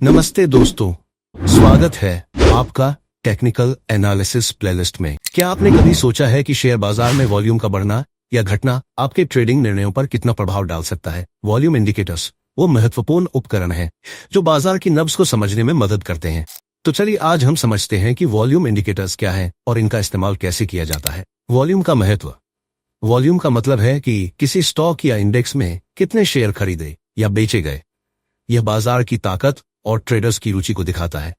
नमस्ते दोस्तों, स्वागत है आपका टेक्निकल एनालिसिस प्लेलिस्ट में। क्या आपने कभी सोचा है कि शेयर बाजार में वॉल्यूम का बढ़ना या घटना आपके ट्रेडिंग निर्णयों पर कितना प्रभाव डाल सकता है? वॉल्यूम इंडिकेटर्स वो महत्वपूर्ण उपकरण हैं जो बाजार की नब्ज को समझने में मदद करते हैं। तो चलिए आज हम समझते हैं कि वॉल्यूम इंडिकेटर्स क्या है और इनका इस्तेमाल कैसे किया जाता है। वॉल्यूम का महत्व। वॉल्यूम का मतलब है कि किसी स्टॉक या इंडेक्स में कितने शेयर खरीदे या बेचे गए। यह बाजार की ताकत और ट्रेडर्स की रुचि को दिखाता है।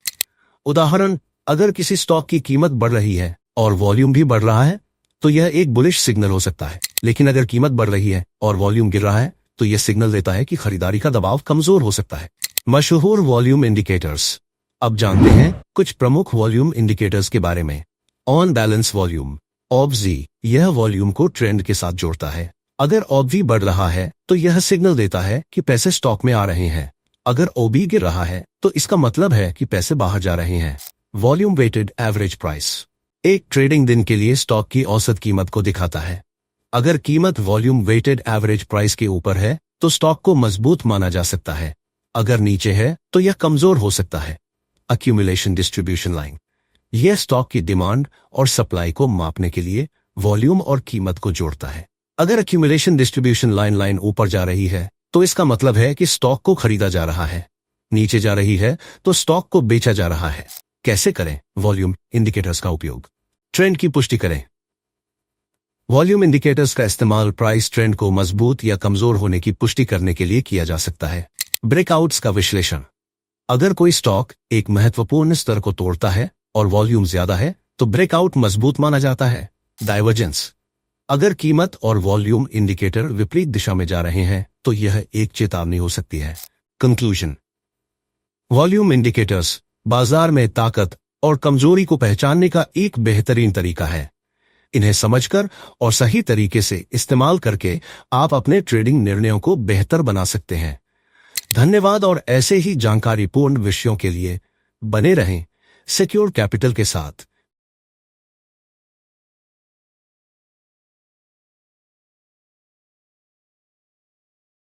उदाहरण, अगर किसी स्टॉक की कीमत बढ़ रही है और वॉल्यूम भी बढ़ रहा है तो यह एक बुलिश सिग्नल हो सकता है, लेकिन अगर कीमत बढ़ रही है और वॉल्यूम गिर रहा है तो यह सिग्नल देता है कि खरीदारी का दबाव कमजोर हो सकता है। मशहूर वॉल्यूम इंडिकेटर्स। अब जानते हैं कुछ प्रमुख वॉल्यूम इंडिकेटर्स के बारे में। ऑन बैलेंस वॉल्यूम OBV, यह वॉल्यूम को ट्रेंड के साथ जोड़ता है। अगर OBV बढ़ रहा है तो यह सिग्नल देता है कि पैसे स्टॉक में आ रहे हैं। अगर OB गिर रहा है तो इसका मतलब है कि पैसे बाहर जा रहे हैं। वॉल्यूम वेटेड एवरेज प्राइस एक ट्रेडिंग दिन के लिए स्टॉक की औसत कीमत को दिखाता है। अगर कीमत वॉल्यूम वेटेड एवरेज प्राइस के ऊपर है तो स्टॉक को मजबूत माना जा सकता है, अगर नीचे है तो यह कमजोर हो सकता है। अक्यूमुलेशन डिस्ट्रीब्यूशन लाइन, यह स्टॉक की डिमांड और सप्लाई को मापने के लिए वॉल्यूम और कीमत को जोड़ता है। अगर अक्यूमुलेशन डिस्ट्रीब्यूशन लाइन ऊपर जा रही है तो इसका मतलब है कि स्टॉक को खरीदा जा रहा है, नीचे जा रही है तो स्टॉक को बेचा जा रहा है। कैसे करें वॉल्यूम इंडिकेटर्स का उपयोग? ट्रेंड की पुष्टि करें। वॉल्यूम इंडिकेटर्स का इस्तेमाल प्राइस ट्रेंड को मजबूत या कमजोर होने की पुष्टि करने के लिए किया जा सकता है। ब्रेकआउट्स का विश्लेषण। अगर कोई स्टॉक एक महत्वपूर्ण स्तर को तोड़ता है और वॉल्यूम ज्यादा है तो ब्रेकआउट मजबूत माना जाता है। डाइवर्जेंस, अगर कीमत और वॉल्यूम इंडिकेटर विपरीत दिशा में जा रहे हैं तो यह एक चेतावनी हो सकती है। कंक्लूजन, वॉल्यूम इंडिकेटर्स बाजार में ताकत और कमजोरी को पहचानने का एक बेहतरीन तरीका है। इन्हें समझकर और सही तरीके से इस्तेमाल करके आप अपने ट्रेडिंग निर्णयों को बेहतर बना सकते हैं। धन्यवाद और ऐसे ही जानकारीपूर्ण विषयों के लिए बने रहें सिक्योर कैपिटल के साथ।